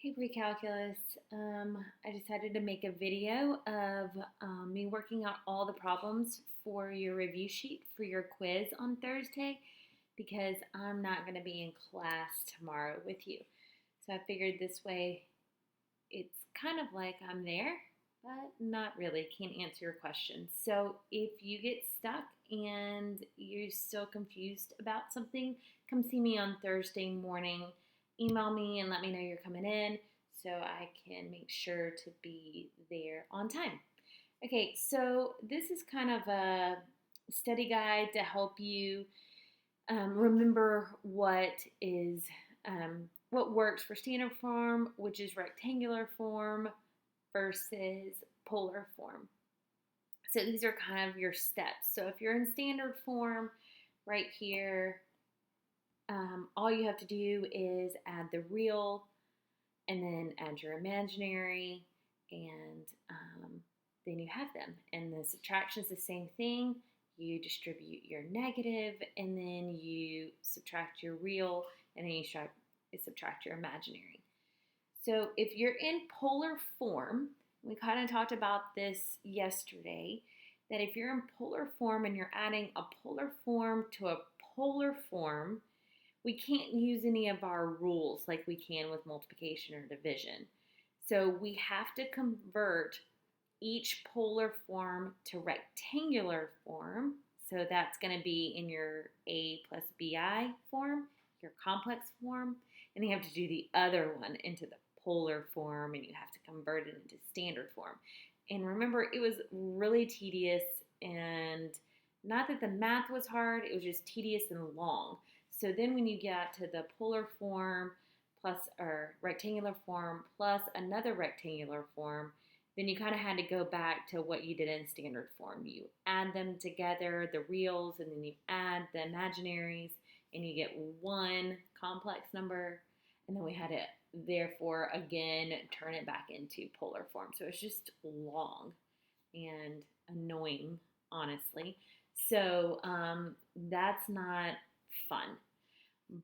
Hey pre-calculus, I decided to make a video of me working out all the problems for your review sheet for your quiz on Thursday because I'm not going to be in class tomorrow with you. So I figured this way it's kind of like I'm there, but not really, can't answer your questions. So if you get stuck and you're still confused about something, come see me on Thursday morning. Email me and let me know you're coming in so I can make sure to be there on time. Okay, so this is kind of a study guide to help you remember what works for standard form, which is rectangular form, versus polar form. So these are kind of your steps. So if you're in standard form, right here, all you have to do is add the real and then add your imaginary, and then you have them. And the subtraction is the same thing. You distribute your negative, and then you subtract your real, and then you subtract your imaginary. So if you're in polar form, we kind of talked about this yesterday, that if you're in polar form and you're adding a polar form to a polar form, we can't use any of our rules like we can with multiplication or division. So we have to convert each polar form to rectangular form. So that's going to be in your a plus bi form, your complex form, and then you have to do the other one into the polar form, and you have to convert it into standard form. And remember, it was really tedious, and not that the math was hard, it was just tedious and long. So then when you get to the polar form plus or rectangular form plus another rectangular form, then you kind of had to go back to what you did in standard form. You add them together, the reals, and then you add the imaginaries, and you get one complex number. And then we had to, therefore, again, turn it back into polar form. So it's just long and annoying, honestly. So that's not fun.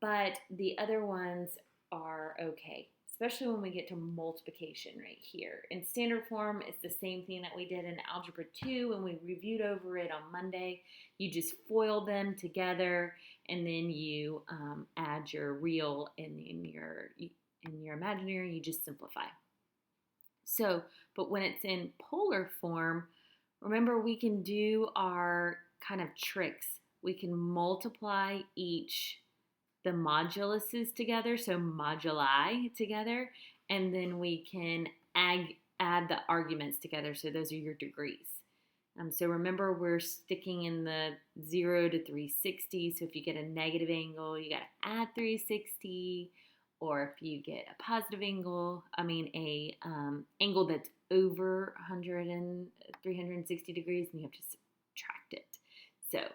But the other ones are okay, especially when we get to multiplication right here. In standard form, it's the same thing that we did in Algebra 2 when we reviewed over it on Monday. You just FOIL them together, and then you add your real, and in your imaginary, you just simplify. So, but when it's in polar form, remember we can do our kind of tricks. We can multiply the moduluses together, so moduli together, and then we can add the arguments together, so those are your degrees. So remember, we're sticking in the 0 to 360, so if you get a negative angle, you got to add 360, or if you get a positive angle, angle that's over 360 degrees, and you have to subtract it. So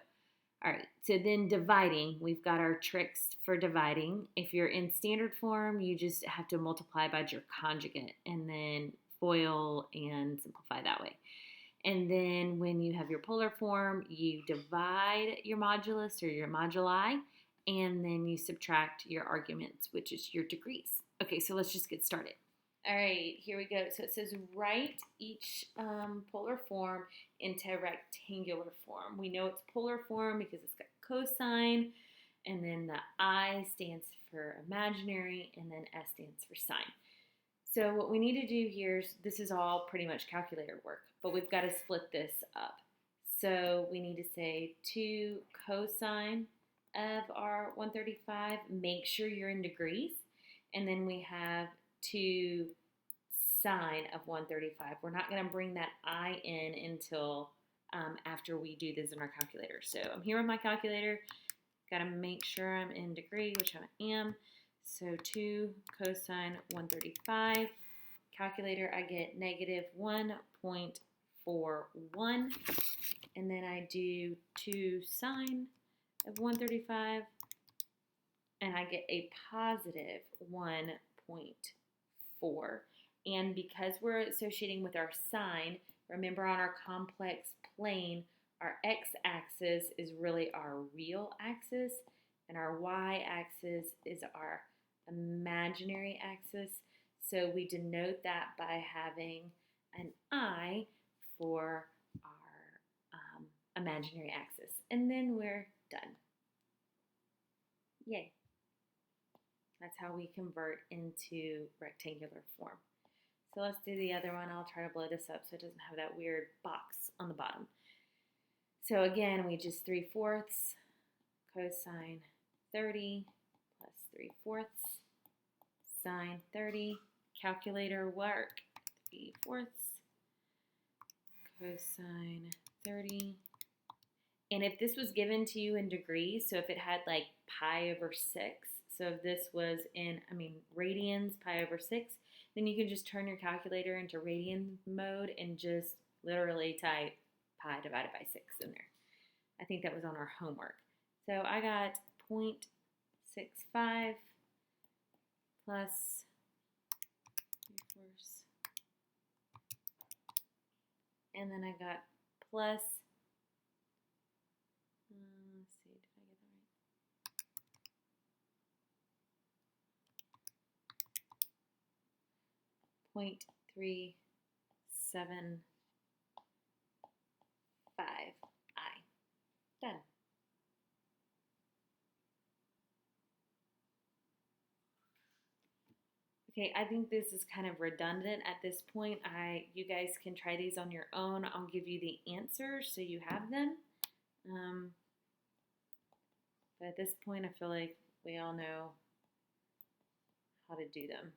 all right, so then dividing, we've got our tricks for dividing. If you're in standard form, you just have to multiply by your conjugate and then FOIL and simplify that way. And then when you have your polar form, you divide your modulus or your moduli, and then you subtract your arguments, which is your degrees. Okay, so let's just get started. All right, here we go. So it says write each polar form into rectangular form. We know it's polar form because it's got cosine, and then the I stands for imaginary, and then S stands for sine. So what we need to do here is, this is all pretty much calculator work, but we've got to split this up. So we need to say 2 cosine of our 135. Make sure you're in degrees. And then we have 2 sine of 135. We're not going to bring that I in until after we do this in our calculator. So I'm here with my calculator. Got to make sure I'm in degree, which I am. So 2 cosine 135. Calculator, I get negative 1.41. And then I do 2 sine of 135. And I get a positive 1.4. And because we're associating with our sine, remember on our complex plane, our x-axis is really our real axis, and our y-axis is our imaginary axis. So we denote that by having an I for our imaginary axis. And then we're done. Yay. That's how we convert into rectangular form. So let's do the other one. I'll try to blow this up so it doesn't have that weird box on the bottom. So again, we just 3/4 cosine 30 plus 3/4 sine 30. Calculator work. 3/4 cosine 30. And if this was given to you in degrees, so if it had like pi over 6, so if this was in, radians, pi over 6, then you can just turn your calculator into radian mode and just literally type pi divided by 6 in there. I think that was on our homework. So I got 0.65 plus 3/4, and then I got plus, let's see, did I get that right? 0.375I. Done. Okay, I think this is kind of redundant at this point. You guys can try these on your own. I'll give you the answers so you have them. But at this point, I feel like we all know how to do them.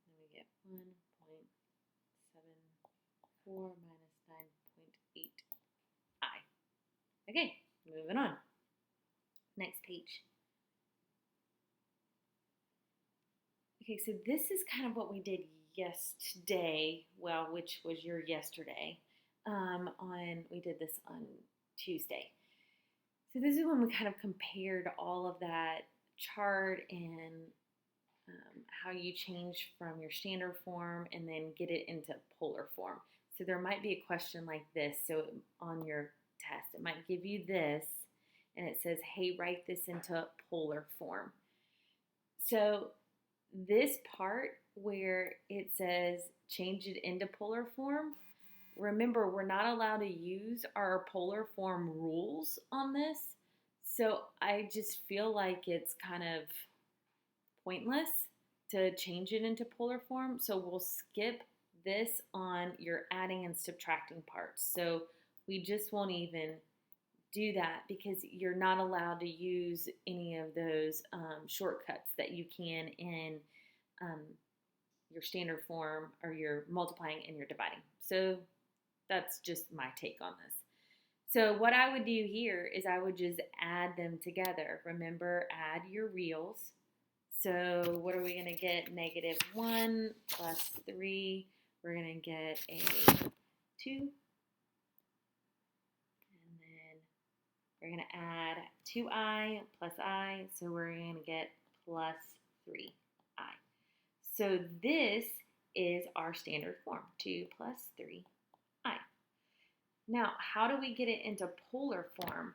Then we get 1.74 minus 9.8I. Okay, moving on. Next page. Okay, so this is kind of what we did yesterday, which was your yesterday. We did this on Tuesday. So this is when we kind of compared all of that chart and how you change from your standard form and then get it into polar form. So there might be a question like this. So on your test, it might give you this, and it says, hey, write this into polar form. So this part where it says change it into polar form, remember, we're not allowed to use our polar form rules on this. So I just feel like it's kind of pointless to change it into polar form. So we'll skip this on your adding and subtracting parts. So we just won't even do that because you're not allowed to use any of those shortcuts that you can in your standard form or your multiplying and your dividing. So that's just my take on this. So what I would do here is I would just add them together. Remember, add your reals. So what are we going to get? -1 plus 3. We're going to get a 2. And then we're going to add 2i plus I. So we're going to get plus 3i. So this is our standard form, 2 plus 3i. Now, how do we get it into polar form?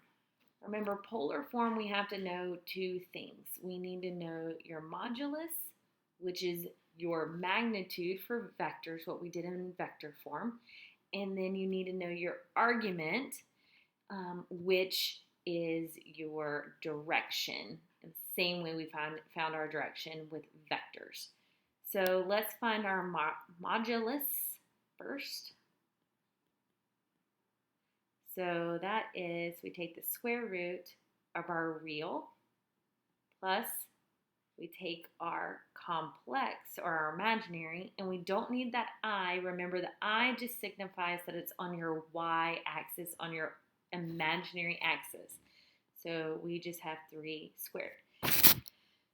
Remember, polar form, we have to know two things. We need to know your modulus, which is your magnitude for vectors, what we did in vector form. And then you need to know your argument, which is your direction. And the same way we found our direction with vectors. So let's find our modulus first. So that is, we take the square root of our real plus we take our complex or our imaginary, and we don't need that I. Remember, the I just signifies that it's on your y-axis, on your imaginary axis. So we just have 3 squared.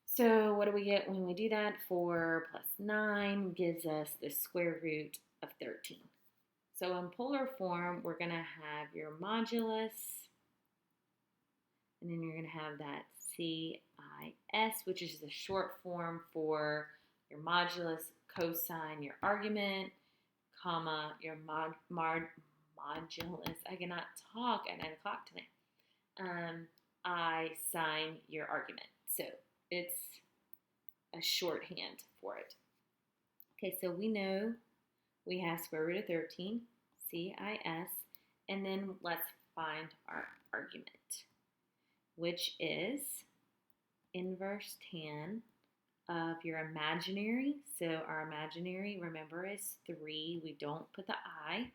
So what do we get when we do that? 4 plus 9 gives us the square root of 13. So in polar form, we're going to have your modulus, and then you're going to have that CIS, which is the short form for your modulus, cosine, your argument, comma, your modulus. I cannot talk at 9 o'clock tonight. I sine your argument. So it's a shorthand for it. Okay, so we know we have square root of 13, CIS, and then let's find our argument, which is inverse tan of your imaginary. So our imaginary, remember, is 3. We don't put the I.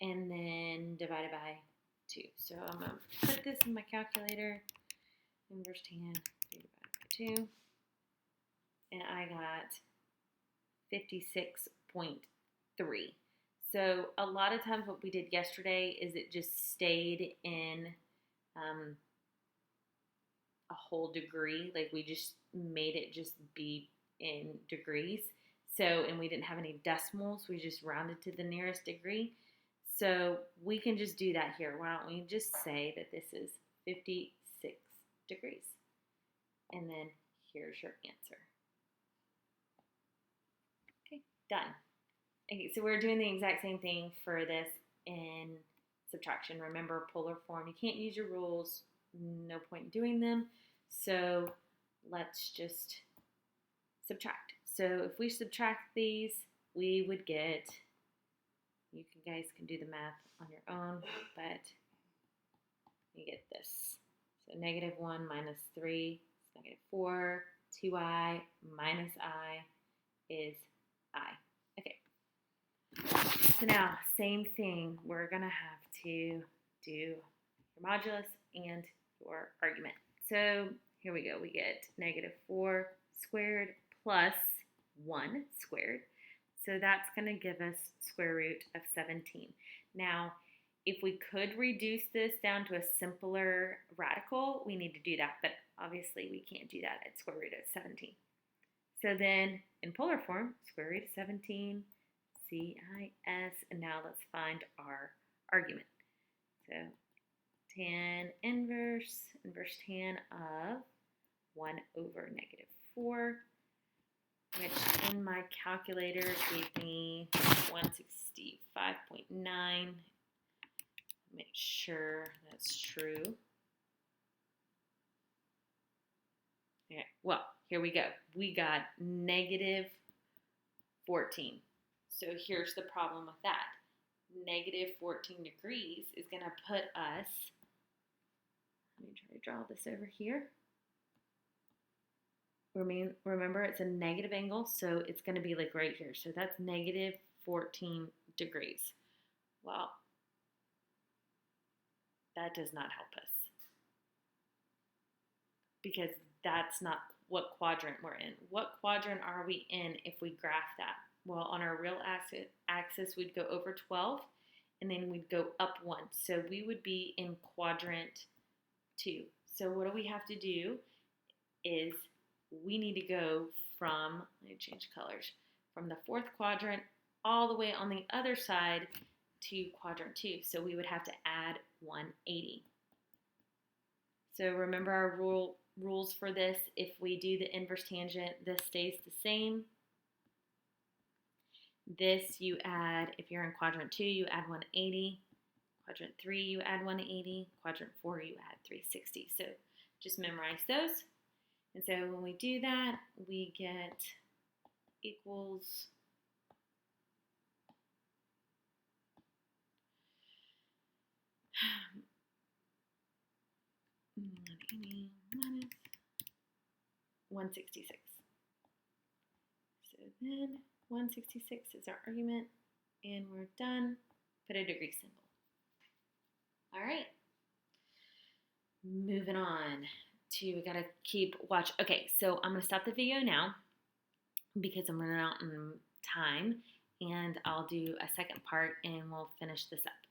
And then divided by 2. So I'm going to put this in my calculator. Inverse tan, 3 divided by 2. And I got 56.3. So a lot of times what we did yesterday is it just stayed in a whole degree. Like we just made it just be in degrees. So, and we didn't have any decimals. We just rounded to the nearest degree. So we can just do that here. Why don't we just say that this is 56 degrees. And then here's your answer. Okay, done. Okay, so we're doing the exact same thing for this in subtraction. Remember, polar form, you can't use your rules. No point in doing them. So let's just subtract. So if we subtract these, we would get, you guys can do the math on your own, but you get this. So -1 minus 3 is -4. 2i minus I is I. Okay. So now, same thing. We're going to have to do your modulus and your argument. So here we go. We get -4 squared plus 1 squared. So that's going to give us square root of 17. Now, if we could reduce this down to a simpler radical, we need to do that. But obviously, we can't do that at square root of 17. So then, in polar form, square root of 17, CIS, and now let's find our argument. So tan inverse tan of 1 over -4, which in my calculator gave me 165.9. Make sure that's true. Okay, well, here we go. We got -14. So here's the problem with that. -14 degrees is going to put us, let me try to draw this over here. Remember, it's a negative angle, so it's going to be like right here. So that's -14 degrees. Well, that does not help us because that's not what quadrant we're in. What quadrant are we in if we graph that? Well, on our real axis, we'd go over 12, and then we'd go up 1. So we would be in quadrant 2. So what do we have to do is we need to go from, let me change colors, from the 4th quadrant all the way on the other side to quadrant 2. So we would have to add 180. So remember our rules for this. If we do the inverse tangent, this stays the same. This you add, if you're in quadrant 2, you add 180. Quadrant 3, you add 180. Quadrant 4, you add 360. So just memorize those. And so when we do that, we get equals minus 166. So then 166 is our argument, and we're done. Put a degree symbol. All right. Moving on to, we gotta keep watch. Okay, so I'm gonna stop the video now because I'm running out in time, and I'll do a second part and we'll finish this up.